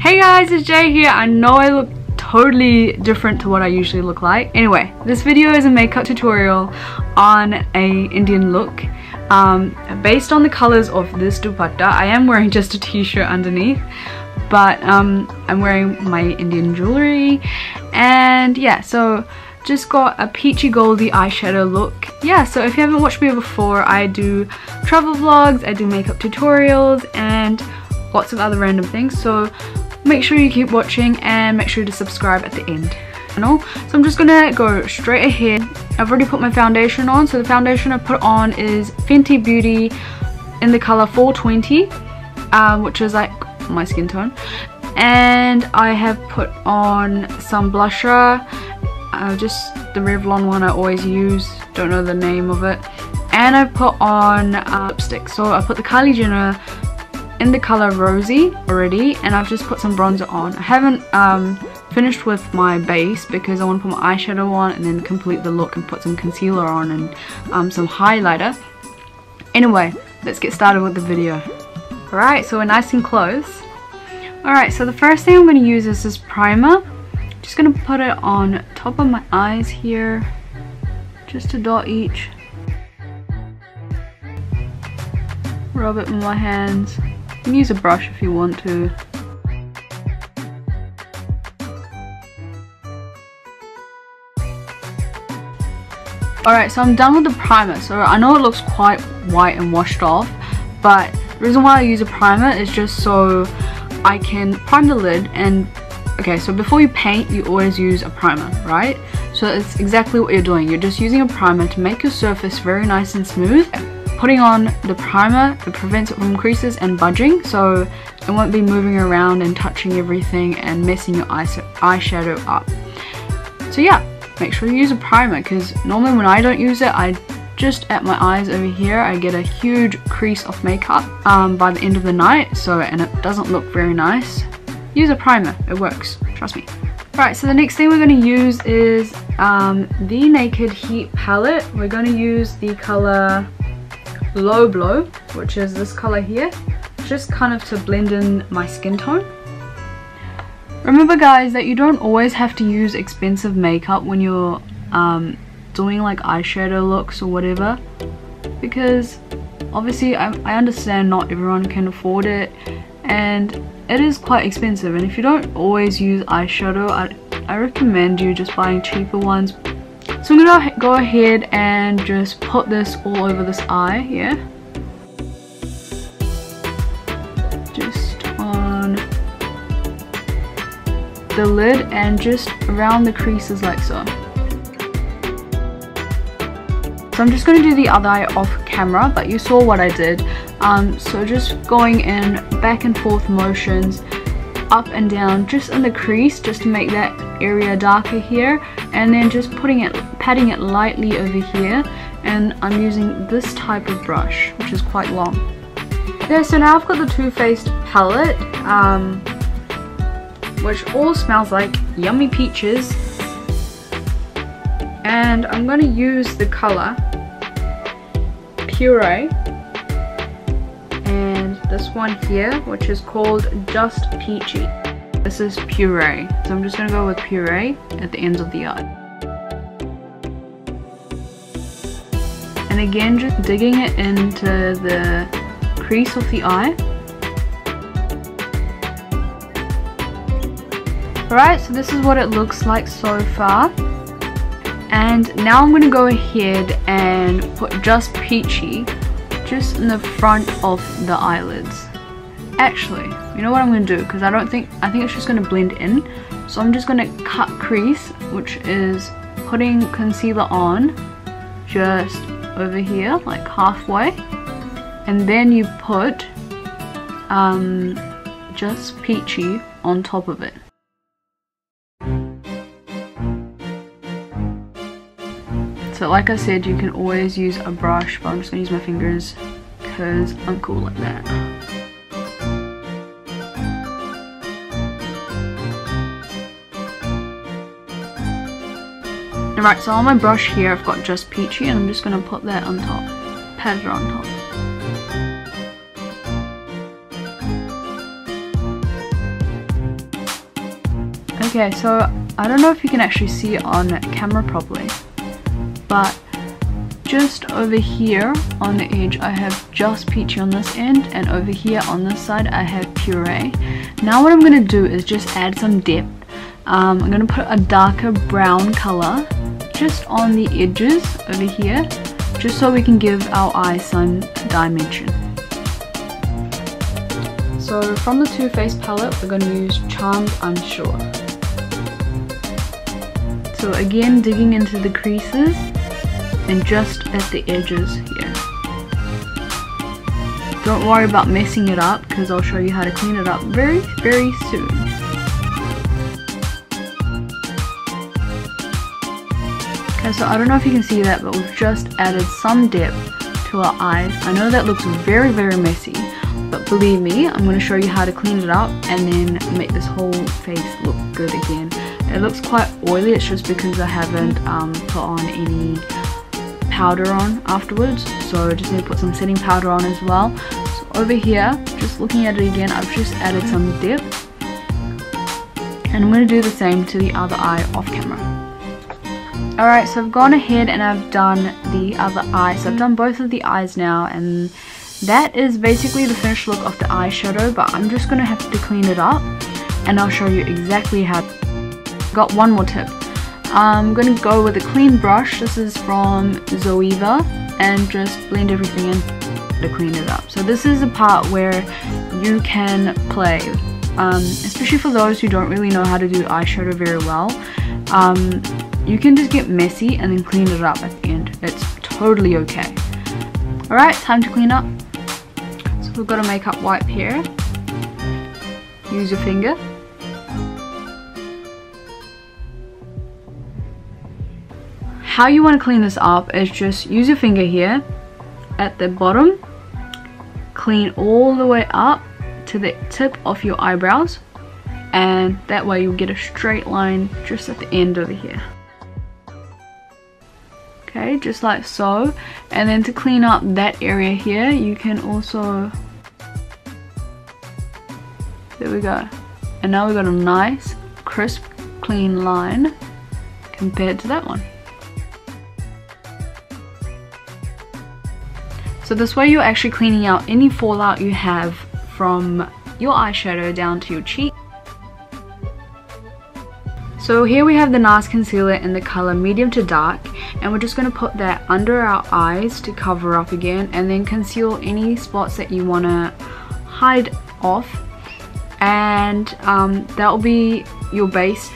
Hey guys, it's Jay here. I know I look totally different to what I usually look like. Anyway, this video is a makeup tutorial on a Indian look. Based on the colors of this dupatta. I am wearing just a t-shirt underneath, but I'm wearing my Indian jewelry, and yeah, so just got a peachy goldy eyeshadow look. Yeah, so if you haven't watched me before, I do travel vlogs, I do makeup tutorials, and lots of other random things, so make sure you keep watching and make sure to subscribe at the end. So I'm just gonna go straight ahead. I've already put my foundation on, so the foundation I put on is Fenty Beauty in the color 420, which is like my skin tone, and I have put on some blusher, just the Revlon one I always use, don't know the name of it, and I put on lipstick. So I put the Kylie in the color Rosie already, and I've just put some bronzer on. I haven't finished with my base because I want to put my eyeshadow on and then complete the look and put some concealer on and some highlighter. Anyway, let's get started with the video. Alright, so we're nice and close. Alright, so the first thing I'm going to use is this primer. Just going to put it on top of my eyes here, just a dot each. Rub it with my hands. You can use a brush if you want to. Alright, so I'm done with the primer. So I know it looks quite white and washed off, but the reason why I use a primer is just so I can prime the lid. And okay, so before you paint, you always use a primer, right? So it's exactly what you're doing. You're just using a primer to make your surface very nice and smooth. Putting on the primer, it prevents it from creases and budging, so it won't be moving around and touching everything and messing your eyeshadow up. So yeah, make sure you use a primer, because normally when I don't use it, I just at my eyes over here, I get a huge crease of makeup by the end of the night, and it doesn't look very nice. Use a primer, it works, trust me. Right, so the next thing we're going to use is the Naked Heat palette. We're going to use the color Low Blow, which is this color here, just kind of to blend in my skin tone. Remember guys that you don't always have to use expensive makeup when you're doing like eyeshadow looks or whatever, because obviously I understand not everyone can afford it and it is quite expensive, and if you don't always use eyeshadow, I recommend you just buying cheaper ones. So I'm gonna go ahead and just put this all over this eye here. Just on the lid and just around the creases like so. So I'm just going to do the other eye off camera, but you saw what I did. So just going in back and forth motions, up and down, just in the crease, just to make that area darker here, and then just patting it lightly over here, and I'm using this type of brush, which is quite long. Okay, so now I've got the Too Faced palette, which all smells like yummy peaches, and I'm going to use the color Puree, and this one here, which is called Just Peachy. This is Puree, so I'm just going to go with Puree at the ends of the eye. And again, just digging it into the crease of the eye. Alright, so this is what it looks like so far. And now I'm going to go ahead and put Just Peachy just in the front of the eyelids. Actually, you know what I'm going to do, because I think it's just going to blend in. So I'm just going to cut crease, which is putting concealer on just over here, like halfway, and then you put Just Peachy on top of it. So like I said, you can always use a brush, but I'm just going to use my fingers because I'm cool like that. Alright, so on my brush here I've got Just Peachy, and I'm just going to put that on top, pat it on top. Okay, so I don't know if you can actually see it on camera properly, but just over here on the edge I have just Peachy on this end, and over here on this side I have Puree. Now what I'm going to do is just add some depth. I'm going to put a darker brown color just on the edges over here, just so we can give our eyes some dimension. So from the Too Faced palette we're going to use Charmed Unsure. So again, digging into the creases and just at the edges here. Don't worry about messing it up because I'll show you how to clean it up very soon. Okay, so I don't know if you can see that, but we've just added some depth to our eyes. I know that looks very messy, but believe me, I'm going to show you how to clean it up and then make this whole face look good again. It looks quite oily, it's just because I haven't put on any powder on afterwards, so I just need to put some setting powder on as well. So over here, just looking at it again, I've just added some depth, and I'm going to do the same to the other eye off camera. Alright, so I've gone ahead and I've done the other eye, so I've done both of the eyes now, and that is basically the finished look of the eyeshadow, but I'm just going to have to clean it up and I'll show you exactly how. Got one more tip. I'm going to go with a clean brush. This is from Zoeva, and just blend everything in to clean it up. So this is the part where you can play, especially for those who don't really know how to do eyeshadow very well. You can just get messy and then clean it up at the end. It's totally okay. Alright, time to clean up. So we've got a makeup wipe here. Use your finger. How you want to clean this up is just use your finger here at the bottom, clean all the way up to the tip of your eyebrows, and that way you'll get a straight line just at the end over here. Okay, just like so. And then to clean up that area here, you can also, there we go. And now we've got a nice crisp clean line compared to that one. So this way you're actually cleaning out any fallout you have from your eyeshadow down to your cheek. So here we have the Nars concealer in the color medium to dark, and we're just going to put that under our eyes to cover up again, and then conceal any spots that you want to hide off, and that will be your base.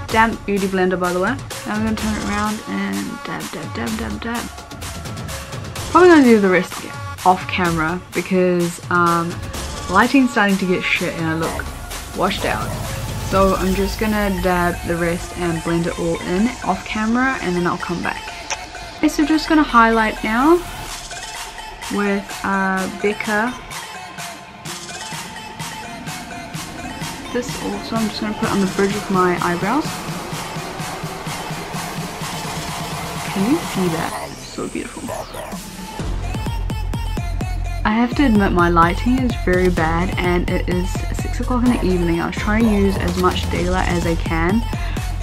Damp beauty blender, by the way. Now I'm going to turn it around and dab. Probably going to do the rest off camera because lighting's starting to get shit and I look washed out. So I'm just going to dab the rest and blend it all in off camera, and then I'll come back. Okay, so just going to highlight now with Becca. This also I'm just going to put on the bridge of my eyebrows. Can you see that? It's so beautiful. I have to admit my lighting is very bad, and it is 6 o'clock in the evening. I was trying to use as much daylight as I can,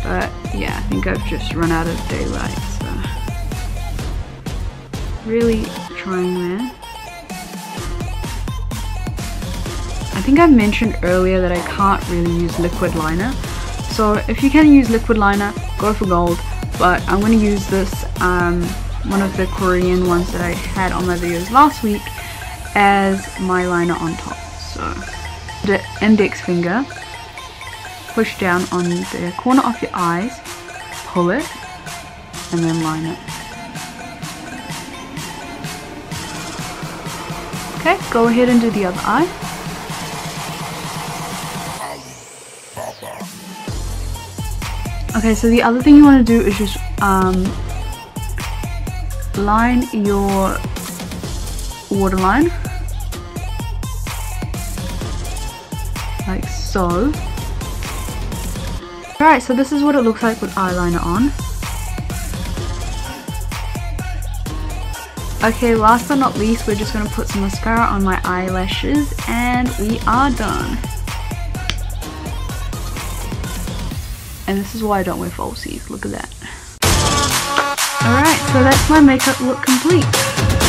but yeah, I think I've just run out of daylight, so really trying there. I think I mentioned earlier that I can't really use liquid liner, so if you can use liquid liner, go for gold, but I'm going to use this, one of the Korean ones that I had on my videos last week, as my liner on top. So the index finger, push down on the corner of your eyes, pull it, and then line it. Okay, go ahead and do the other eye. Okay, so the other thing you want to do is just line your waterline like so. Alright, so this is what it looks like with eyeliner on. Okay, last but not least, we're just going to put some mascara on my eyelashes and we are done. And this is why I don't wear falsies, look at that. Alright, so that's my makeup look complete.